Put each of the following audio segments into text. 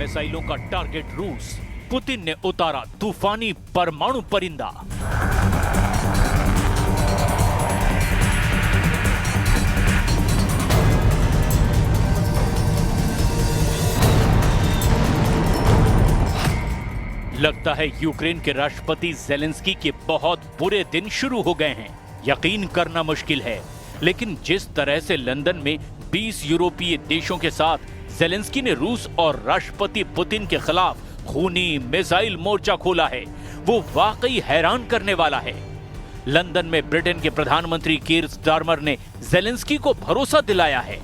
मिसाइलों का टारगेट रूस, पुतिन ने उतारा तूफानी परमाणु परिंदा। लगता है यूक्रेन के राष्ट्रपति ज़ेलेंस्की के बहुत बुरे दिन शुरू हो गए हैं। यकीन करना मुश्किल है, लेकिन जिस तरह से लंदन में 20 यूरोपीय देशों के साथ ज़ेलेंस्की ने रूस और राष्ट्रपति पुतिन के खिलाफ खूनी मिसाइल मोर्चा खोला है, वो वाकई हैरान करने वाला है। लंदन में ब्रिटेन के प्रधानमंत्री कीर स्टारमर ने ज़ेलेंस्की को भरोसा दिलाया है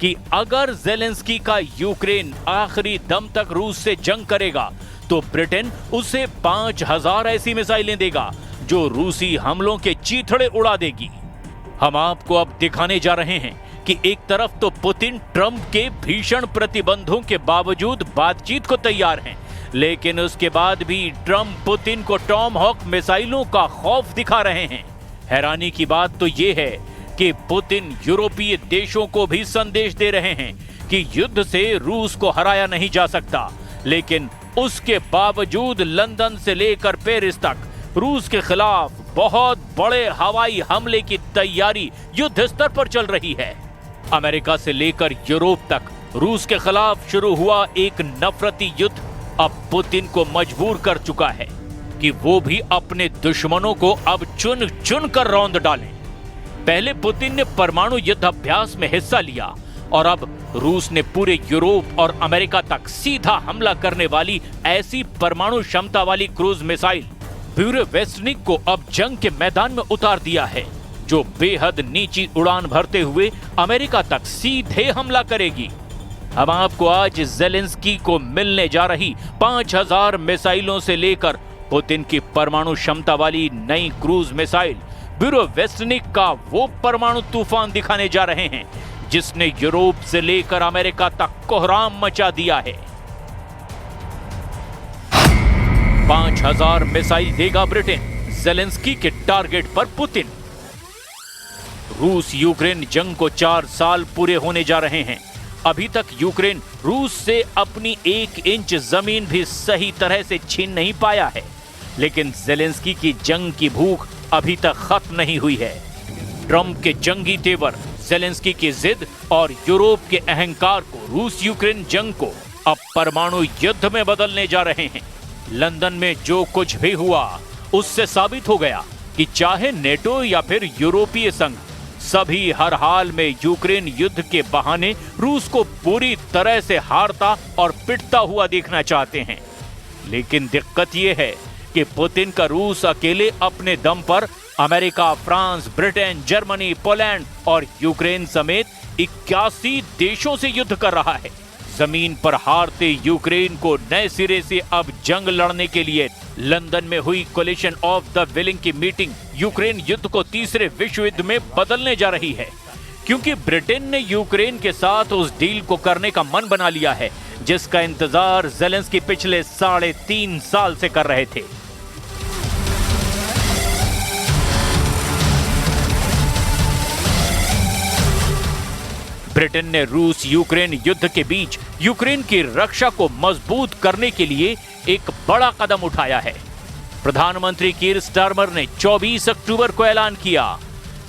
कि अगर ज़ेलेंस्की का यूक्रेन आखिरी दम तक रूस से जंग करेगा तो ब्रिटेन उसे 5000 ऐसी मिसाइलें देगा जो रूसी हमलों के चीथड़े उड़ा देगी। हम आपको अब दिखाने जा रहे हैं कि एक तरफ तो पुतिन ट्रंप के भीषण प्रतिबंधों के बावजूद बातचीत को तैयार हैं, लेकिन उसके बाद भी ट्रंप पुतिन को टॉम हॉक मिसाइलों का खौफ दिखा रहे हैं। हैरानी की बात तो यह है कि पुतिन यूरोपीय देशों को भी संदेश दे रहे हैं कि युद्ध से रूस को हराया नहीं जा सकता, लेकिन उसके बावजूद लंदन से लेकर पेरिस तक रूस के खिलाफ बहुत बड़े हवाई हमले की तैयारी युद्ध स्तर पर चल रही है। अमेरिका से लेकर यूरोप तक रूस के खिलाफ शुरू हुआ एक नफरती युद्ध अब पुतिन को मजबूर कर चुका है कि वो भी अपने दुश्मनों को अब चुन चुन कर रौंद डालें। पहले पुतिन ने परमाणु युद्ध अभ्यास में हिस्सा लिया और अब रूस ने पूरे यूरोप और अमेरिका तक सीधा हमला करने वाली ऐसी परमाणु क्षमता वाली क्रूज मिसाइल ब्यूरेवेस्टनिक को अब जंग के मैदान में उतार दिया है, जो बेहद नीची उड़ान भरते हुए अमेरिका तक सीधे हमला करेगी। हम आपको आज ज़ेलेंस्की को मिलने जा रही 5000 मिसाइलों से लेकर पुतिन की परमाणु क्षमता वाली नई क्रूज मिसाइल ब्यूरेवेस्टनिक का वो परमाणु तूफान दिखाने जा रहे हैं जिसने यूरोप से लेकर अमेरिका तक कोहराम मचा दिया है। 5000 मिसाइल देगा ब्रिटेन, ज़ेलेंस्की के टारगेट पर पुतिन। रूस यूक्रेन जंग को 4 साल पूरे होने जा रहे हैं। अभी तक यूक्रेन रूस से अपनी 1 इंच जमीन भी सही तरह से छीन नहीं पाया है, लेकिन ज़ेलेंस्की की जंग की भूख अभी तक खत्म नहीं हुई है। ट्रंप के जंगी तेवर, ज़ेलेंस्की की जिद और यूरोप के अहंकार को रूस यूक्रेन जंग को अब परमाणु युद्ध में बदलने जा रहे हैं। लंदन में जो कुछ भी हुआ उससे साबित हो गया कि चाहे नेटो या फिर यूरोपीय संघ, सभी हर हाल में यूक्रेन युद्ध के बहाने रूस को पूरी तरह से हारता और पिटता हुआ देखना चाहते हैं। लेकिन दिक्कत यह है कि पुतिन का रूस अकेले अपने दम पर America, France, Britain, Germany, Poland और यूक्रेन समेत 81 देशों से युद्ध कर रहा है। जमीन पर हारते यूक्रेन को नए सिरे से अब जंग लड़ने के लिए लंदन में हुई कोलिशन ऑफ द विलिंग की मीटिंग यूक्रेन युद्ध को तीसरे विश्व युद्ध में बदलने जा रही है, क्योंकि ब्रिटेन ने यूक्रेन के साथ उस डील को करने का मन बना लिया है जिसका इंतजार ज़ेलेंस्की पिछले 3.5 साल से कर रहे थे। ब्रिटेन ने रूस यूक्रेन युद्ध के बीच यूक्रेन की रक्षा को मजबूत करने के लिए एक बड़ा कदम उठाया है। प्रधानमंत्री कीर स्टारमर ने 24 अक्टूबर को ऐलान किया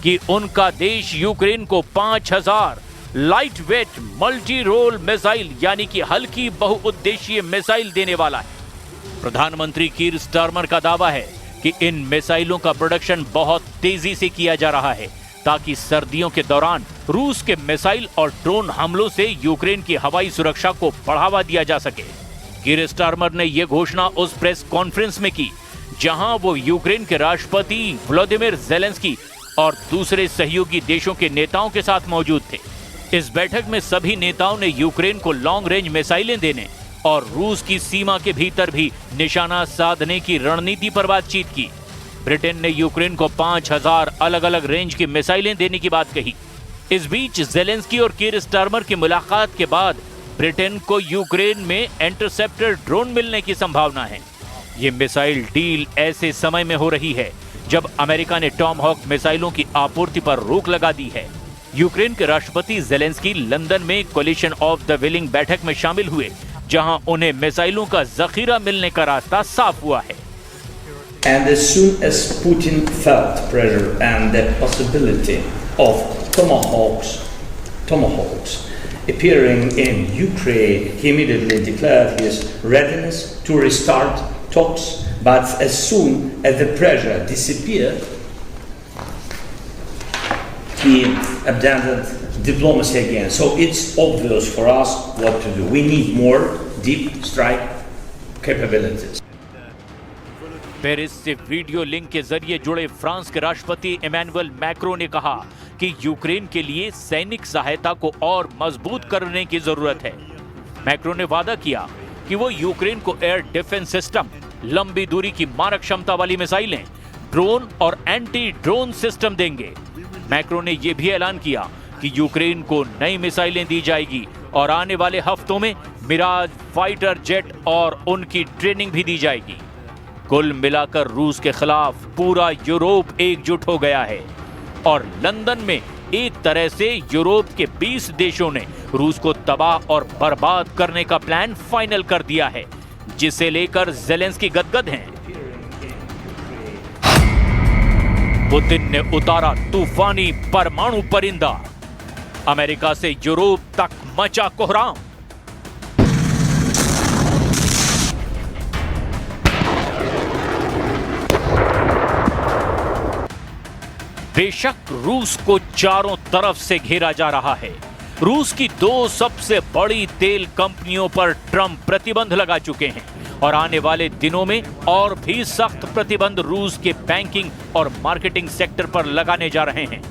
कि उनका देश यूक्रेन को 5000 light weight multi role missile यानी कि हल्की बहुउद्देशीय मिसाइल देने वाला है। प्रधानमंत्री कीर स्टारमर का दावा है कि इन मिसाइलों का प्रोडक्शन बहुत तेजी से किया जा रहा है ताकि सर्दियों के दौरान रूस के मिसाइल और ड्रोन हमलों से यूक्रेन की हवाई सुरक्षा को बढ़ावा दिया जा सके। कीर स्टारमर ने यह घोषणा उस प्रेस कॉन्फ्रेंस में की जहां वो यूक्रेन के राष्ट्रपति व्लादिमीर ज़ेलेंस्की और दूसरे सहयोगी देशों के नेताओं के साथ मौजूद थे। इस बैठक में सभी नेताओं ने यूक्रेन को लॉन्ग रेंज मिसाइलें देने और रूस की सीमा के भीतर भी निशाना साधने की रणनीति पर बातचीत की। ब्रिटेन ने यूक्रेन को 5000 अलग अलग रेंज की मिसाइलें देने की बात कही। इस बीच ज़ेलेंस्की और कीर स्टारमर की मुलाकात के बाद ब्रिटेन को यूक्रेन में इंटरसेप्टर ड्रोन मिलने की संभावना है। ये मिसाइल डील ऐसे समय में हो रही है जब अमेरिका ने टॉम हॉक मिसाइलों की आपूर्ति पर रोक लगा दी है। यूक्रेन के राष्ट्रपति ज़ेलेंस्की लंदन में कोलिशन ऑफ द विलिंग बैठक में शामिल हुए जहां उन्हें मिसाइलों का जखीरा मिलने का रास्ता साफ हुआ है। And as soon as Putin felt pressure and the possibility of tomahawks appearing in Ukraine, he immediately declared his readiness to restart talks. But as soon as the pressure disappeared, he abandoned diplomacy again. So it's obvious for us what to do. We need more deep strike capabilities. Paris से video link के जरिए जुड़े France के राष्ट्रपति Emmanuel Macron ने कहा कि Ukraine के लिए सैनिक सहायता को और मजबूत करने की जरूरत है। मैक्रो ने वादा किया कि वो यूक्रेन को एयर डिफेंस सिस्टम, लंबी दूरी की मारक क्षमता वाली मिसाइलें, ड्रोन और एंटी ड्रोन सिस्टम देंगे। मैक्रो ने यह भी ऐलान किया कि यूक्रेन को नई मिसाइलें दी जाएगी और आने वाले हफ्तों में मिराज फाइटर जेट और उनकी ट्रेनिंग भी दी जाएगी। कुल मिलाकर रूस के खिलाफ पूरा यूरोप एकजुट हो गया है और लंदन में एक तरह से यूरोप के 20 देशों ने रूस को तबाह और बर्बाद करने का प्लान फाइनल कर दिया है, जिसे लेकर ज़ेलेंस्की गदगद हैं। पुतिन ने उतारा तूफानी परमाणु परिंदा, अमेरिका से यूरोप तक मचा कोहराम। बेशक रूस को चारों तरफ से घेरा जा रहा है। रूस की 2 सबसे बड़ी तेल कंपनियों पर ट्रंप प्रतिबंध लगा चुके हैं और आने वाले दिनों में और भी सख्त प्रतिबंध रूस के बैंकिंग और मार्केटिंग सेक्टर पर लगाने जा रहे हैं।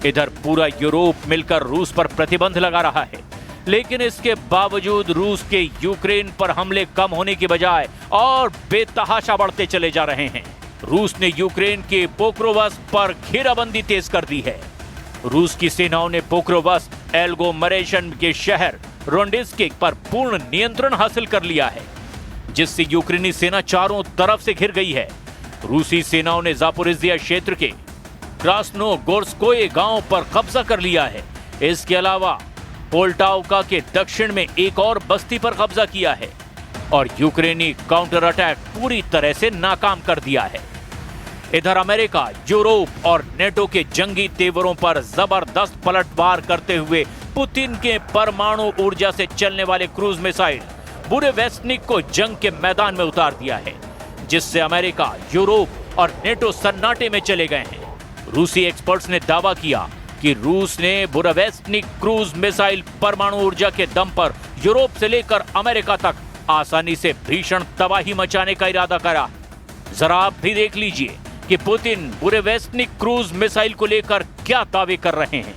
इधर पूरा यूरोप मिलकर रूस पर प्रतिबंध लगा रहा है, लेकिन इसके बावजूद रूस के यूक्रेन पर हमले कम होने की बजाय और बेतहाशा बढ़ते चले जा रहे हैं। रूस ने यूक्रेन के पोक्रोवस्क पर घेराबंदी तेज कर दी है। रूस की सेनाओं ने पोक्रोवस्क एल्गोमरेशन के शहर रोंडेस्क पर पूर्ण नियंत्रण हासिल कर लिया है, जिससे यूक्रेनी सेना चारों तरफ से घिर गई है। रूसी सेनाओं ने जापोरिजिया क्षेत्र के क्रास्नोगोर्स्कोये गांव पर कब्जा कर लिया है। इसके अलावा पोल्टावका के दक्षिण में एक और बस्ती पर कब्जा किया है और यूक्रेनी काउंटर अटैक पूरी तरह से नाकाम कर दिया है। इधर अमेरिका, यूरोप और नेटो के जंगी तेवरों पर जबरदस्त पलटवार करते हुए पुतिन के परमाणु ऊर्जा से चलने वाले क्रूज मिसाइल बुरेवेस्टनिक को जंग के मैदान में उतार दिया है, जिससे अमेरिका, यूरोप और नेटो सन्नाटे में चले गए हैं। रूसी एक्सपर्ट्स ने दावा किया कि रूस ने बुरेवेस्टनिक क्रूज मिसाइल परमाणु ऊर्जा के दम पर यूरोप से लेकर अमेरिका तक आसानी से भीषण तबाही मचाने का इरादा करा। जरा आप भी देख लीजिए कि पुतिन बुरेवेस्टनिक क्रूज मिसाइल को लेकर क्या दावे कर रहे हैं।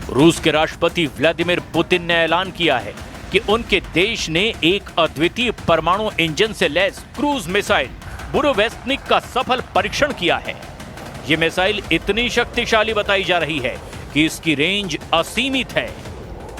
रूस के राष्ट्रपति व्लादिमीर पुतिन ने ऐलान किया है कि उनके देश ने एक अद्वितीय परमाणु इंजन से लैस क्रूज मिसाइल बुरेवेस्टनिक का सफल परीक्षण किया है। यह मिसाइल इतनी शक्तिशाली बताई जा रही है कि इसकी रेंज असीमित है।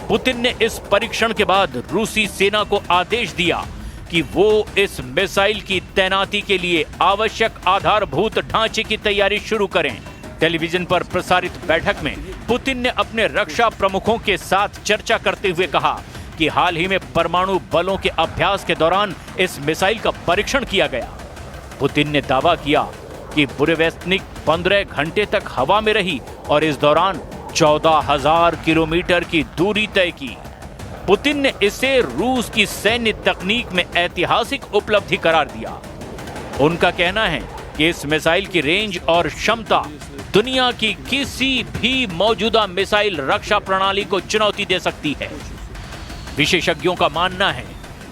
पुतिन ने इस परीक्षण के बाद रूसी सेना को आदेश दिया कि वो इस मिसाइल की तैनाती के लिए आवश्यक आधारभूत ढांचे की तैयारी शुरू करें। टेलीविजन पर प्रसारित बैठक में पुतिन ने अपने रक्षा प्रमुखों के साथ चर्चा करते हुए कहा कि हाल ही में परमाणु बलों के अभ्यास के दौरान इस मिसाइल का परीक्षण किया गया। पुतिन ने दावा किया कि बुरेवेस्टनिक 15 घंटे तक हवा में रही और इस दौरान 14,000 किलोमीटर की दूरी तय की। पुतिन ने इसे रूस की सैन्य तकनीक में ऐतिहासिक उपलब्धि करार दिया। उनका कहना है कि इस मिसाइल की रेंज और क्षमता दुनिया की किसी भी मौजूदा मिसाइल रक्षा प्रणाली को चुनौती दे सकती है। विशेषज्ञों का मानना है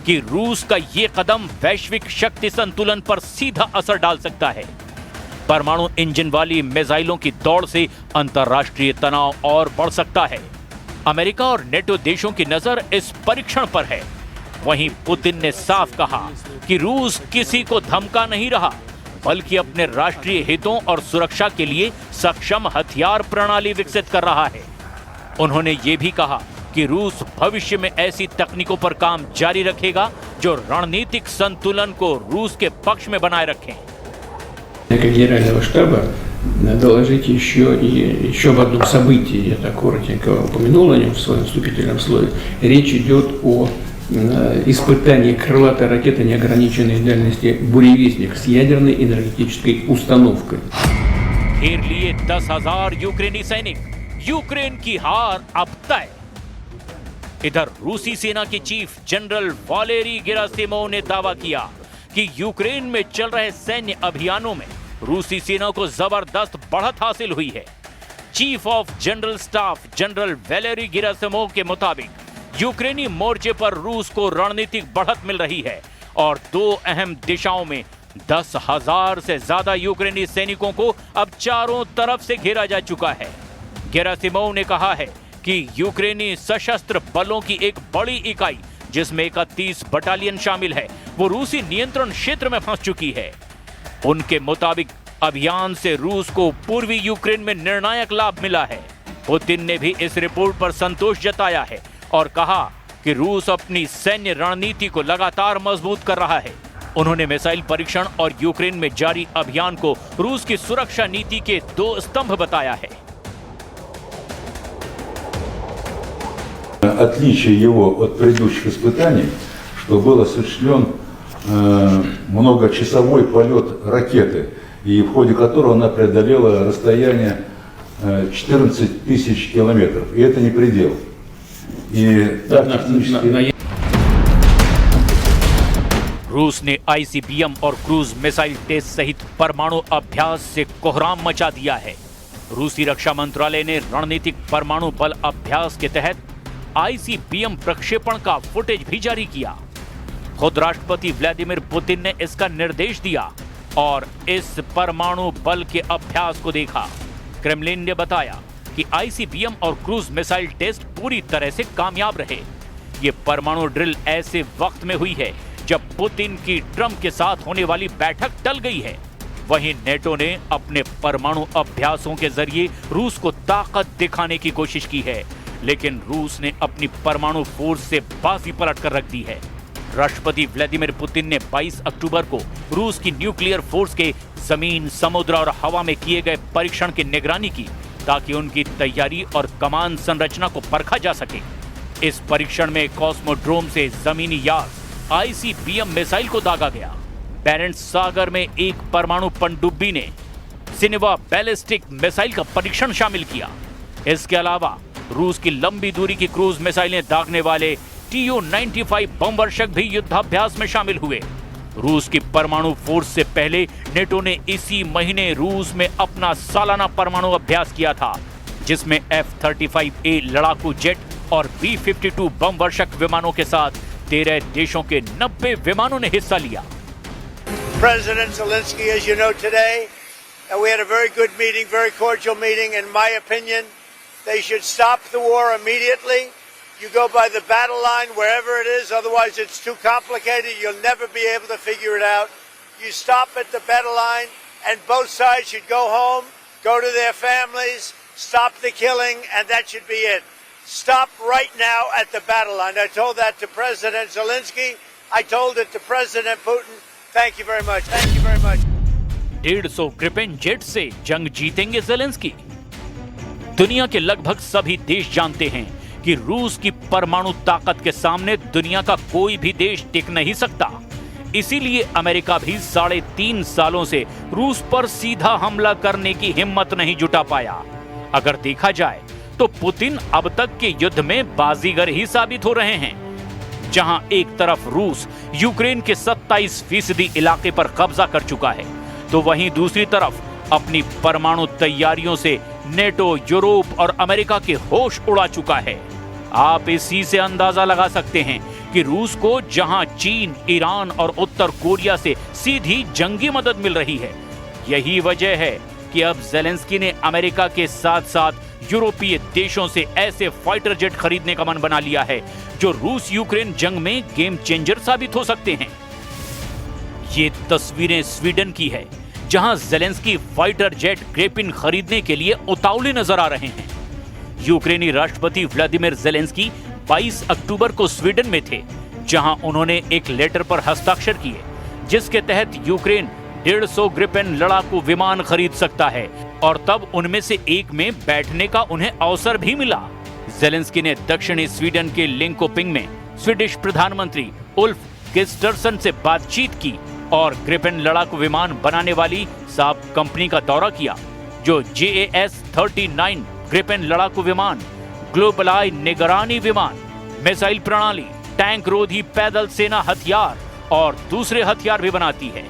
कि रूस का यह कदम वैश्विक शक्ति संतुलन पर सीधा असर डाल सकता है। परमाणु इंजन वाली मिसाइलों की दौड़ से अंतर्राष्ट्रीय तनाव और बढ़ सकता है। अमेरिका और नेटो देशों की नजर इस परीक्षण पर है। वहीं पुतिन ने साफ कहा कि रूस किसी को धमका नहीं रहा, बल्कि अपने राष्ट्रीय हितों और सुरक्षा के लिए सक्षम हथियार प्रणाली विकसित कर रहा है। उन्होंने ये भी कहा कि रूस भविष्य में ऐसी तकनीकों पर काम जारी रखेगा जो रणनीतिक संतुलन को रूस के पक्ष में बनाए रखें। Генерального штаба доложить еще об одном событии. Я так коротенько упомянул о нем в своем вступительном слове. Речь идет о испытании крылатой ракеты неограниченной дальности «Буревестник» с ядерной энергетической установкой. घेर लिए 10,000 यूक्रेनी सैनिक, यूक्रेन की हार अब तय। इधर रूसी सेना के चीफ जनरल वालेरी गेरासिमोव ने दावा किया कि यूक्रेन में चल रहे सैन्य अभियानों में रूसी सेना को जबरदस्त बढ़त हासिल हुई है। Chief of general staff general Valery Gerasimov के मुताबिक यूक्रेनी मोर्चे पर रूस को रणनीतिक बढ़त मिल रही है और दो अहम दिशाओं में 10,000 से ज्यादा यूक्रेनी सैनिकों को अब चारों तरफ से घेरा जा चुका है। गेरासिमोव ने कहा है कि यूक्रेनी सशस्त्र बलों की एक बड़ी इकाई जिसमें 31 बटालियन शामिल है वो रूसी नियंत्रण क्षेत्र में फंस चुकी है। उनके मुताबिक अभियान से रूस को पूर्वी यूक्रेन में निर्णायक लाभ मिला है। पुतिन ने भी इस रिपोर्ट पर संतोष जताया है और कहा कि रूस अपनी सैन्य रणनीति को लगातार मजबूत कर रहा है। उन्होंने मिसाइल परीक्षण और यूक्रेन में जारी अभियान को रूस की सुरक्षा नीति के 2 स्तंभ बताया है। Отличие его от предыдущих испытаний, что был осуществлен многочасовой полет ракеты, и в ходе которого она преодолела расстояние 14 тысяч километров. И это не предел. И रूस ने आईसीबीएम और क्रूज मिसाइल टेस्ट सहित परमाणु अभ्यास से कोहराम मचा दिया है। रूसी रक्षा मंत्रालय ने रणनीतिक परमाणु बल अभ्यास के तहत आईसीबीएम प्रक्षेपण का फुटेज भी जारी किया। खुद राष्ट्रपति व्लादिमीर पुतिन ने इसका निर्देश दिया और इस परमाणु बल के अभ्यास को देखा। क्रेमलिन ने बताया कि आईसीबीएम और क्रूज मिसाइल टेस्ट पूरी तरह से कामयाब रहे। ये परमाणु ड्रिल ऐसे वक्त में हुई है जब पुतिन की ट्रंप के साथ होने वाली बैठक टल गई है। वहीं नेटो ने अपने परमाणु अभ्यासों के जरिए रूस को ताकत दिखाने की कोशिश की है, लेकिन रूस ने अपनी परमाणु फोर्स से बाजी पलट कर रख दी है। राष्ट्रपति व्लादिमीर पुतिन ने 22 अक्टूबर को रूस की न्यूक्लियर फोर्स के जमीन, समुद्र और हवा में किए गए परीक्षण की निगरानी की ताकि उनकी तैयारी और कमान संरचना को परखा जा सके। इस परीक्षण में कॉस्मोड्रोम से जमीनी यार्ड आईसीबीएम मिसाइल को दागा गया। बैरेंट्स सागर में एक परमाणु पनडुब्बी ने सिनेवा बैलिस्टिक मिसाइल का परीक्षण शामिल किया। इसके अलावा रूस की लंबी दूरी की क्रूज मिसाइलें दागने वाले TU-95 बम वर्षक भी युद्धाभ्यास में शामिल हुए। रूस की परमाणु फोर्स से पहले नेटो ने इसी महीने रूस में अपना सालाना परमाणु अभ्यास किया था, जिसमें F-35A लड़ाकू जेट और B-52 बम वर्षक विमानों के साथ 13 देशों के 90 विमानों ने हिस्सा लिया। President Zelensky, as you know today, we had a very good meeting, very cordial meeting. In my opinion, they should stop the war immediately. You go by the battle line wherever it is, otherwise it's too complicated. You'll never be able to figure it out. You stop at the battle line and both sides should go home, go to their families, stop the killing, and that should be it. Stop right now at the battle line. I told that to President Zelensky. I told it to President Putin. Thank you very much. Thank you very much. 150 Gripen jet से जंग जीतेंगे Zelensky. दुनिया के लगभग सभी देश जानते हैं कि रूस की परमाणु ताकत के सामने दुनिया का कोई भी देश टिक नहीं सकता। इसीलिए अमेरिका भी 3.5 सालों से रूस पर सीधा हमला करने की हिम्मत नहीं जुटा पाया। अगर देखा जाए तो पुतिन अब तक के युद्ध में बाजीगर ही साबित हो रहे हैं। जहां एक तरफ रूस यूक्रेन के 27% इलाके पर कब्जा कर चुका है, तो वहीं दूसरी तरफ अपनी परमाणु तैयारियों से नेटो, यूरोप और अमेरिका के होश उड़ा चुका है। आप इसी से अंदाजा लगा सकते हैं कि रूस को जहां चीन, ईरान और उत्तर कोरिया से सीधी जंगी मदद मिल रही है, यही वजह है कि अब ज़ेलेंस्की ने अमेरिका के साथ साथ यूरोपीय देशों से ऐसे फाइटर जेट खरीदने का मन बना लिया है जो रूस यूक्रेन जंग में गेम चेंजर साबित हो सकते हैं। ये तस्वीरें स्वीडन की है, जहां ज़ेलेंस्की फाइटर जेट ग्रिपेन खरीदने के लिए उतावले नजर आ रहे हैं। यूक्रेनी राष्ट्रपति व्लादिमीर ज़ेलेंस्की 22 अक्टूबर को स्वीडन में थे, जहां उन्होंने एक लेटर पर हस्ताक्षर किए जिसके तहत यूक्रेन 150 ग्रिपेन लड़ाकू विमान खरीद सकता है और तब उनमें से एक में बैठने का उन्हें अवसर भी मिला। जेलेंस्की ने दक्षिणी स्वीडन के लिंकोपिंग में स्वीडिश प्रधानमंत्री उल्फ क्रिस्टरसन से बातचीत की और ग्रिपेन लड़ाकू विमान बनाने वाली साब कंपनी का दौरा किया, जो JAS-39 ग्रिपेन लड़ाकू विमान, ग्लोबलाई निगरानी विमान, मिसाइल प्रणाली, टैंक रोधी पैदल सेना हथियार और दूसरे हथियार भी बनाती है।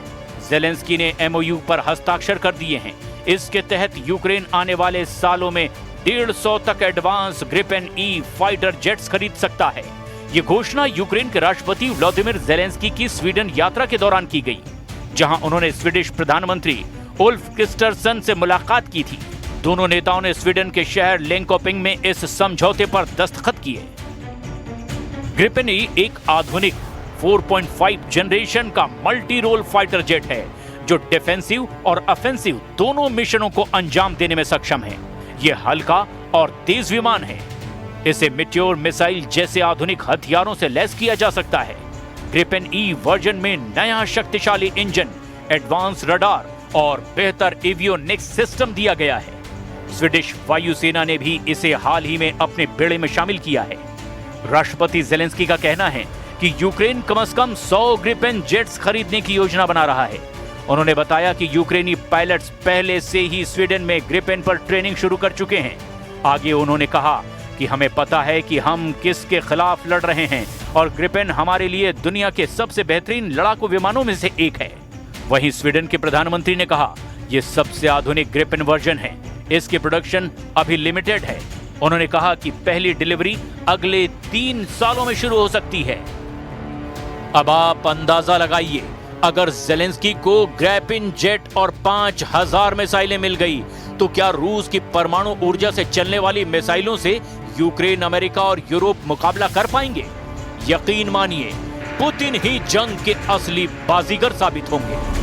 जेलेंस्की ने MOU पर हस्ताक्षर कर दिए हैं। इसके तहत यूक्रेन आने वाले सालों में 150 तक advance Gripen E fighter jets खरीद सकता है। ये घोषणा यूक्रेन के राष्ट्रपति व्लादिमीर जेलेंस्की की स्वीडन यात्रा के दौरान की गई, जहां उन्होंने स्वीडिश प्रधानमंत्री उल्फ क्रिस्टरसन से मुलाकात की थी। दोनों नेताओं ने स्वीडन के शहर लिंकोपिंग में इस समझौते पर दस्तखत किए। ग्रिपेन E एक आधुनिक 4.5 जनरेशन का मल्टी रोल फाइटर जेट है, जो डिफेंसिव और ऑफेंसिव दोनों मिशनों को अंजाम देने में सक्षम है। यह हल्का और तेज विमान है। इसे मिट्योर मिसाइल जैसे आधुनिक हथियारों से लैस किया जा सकता है। ग्रिपेन E वर्जन में नया शक्तिशाली इंजन, एडवांस रडार और बेहतर एवियोनिक्स सिस्टम दिया गया है। स्वीडिश वायुसेना ने भी इसे हाल ही में अपने बेड़े में शामिल किया है। राष्ट्रपति जेलेंस्की का कहना है कि यूक्रेन कम से कम 100 ग्रिपेन जेट्स खरीदने की योजना बना रहा है। उन्होंने बताया कि यूक्रेनी पायलट्स पहले से ही स्वीडन में ग्रिपेन पर ट्रेनिंग शुरू कर चुके हैं। आगे उन्होंने कहा कि हमें पता है कि हम किसके खिलाफ लड़ रहे हैं और ग्रिपेन हमारे लिए दुनिया के सबसे बेहतरीन लड़ाकू विमानों में से एक है। वहीं स्वीडन के प्रधानमंत्री ने कहा, यह सबसे आधुनिक ग्रिपेन वर्जन है। इसकी प्रोडक्शन अभी लिमिटेड है। उन्होंने कहा कि पहली डिलीवरी अगले 3 सालों में शुरू हो सकती है। अब आप अंदाजा लगाइए, अगर जेलेंस्की को ग्रिपेन जेट और 5000 मिसाइलें मिल गई तो क्या रूस की परमाणु ऊर्जा से चलने वाली मिसाइलों से यूक्रेन, अमेरिका और यूरोप मुकाबला कर पाएंगे? यकीन मानिए, पुतिन ही जंग के असली बाजीगर साबित होंगे।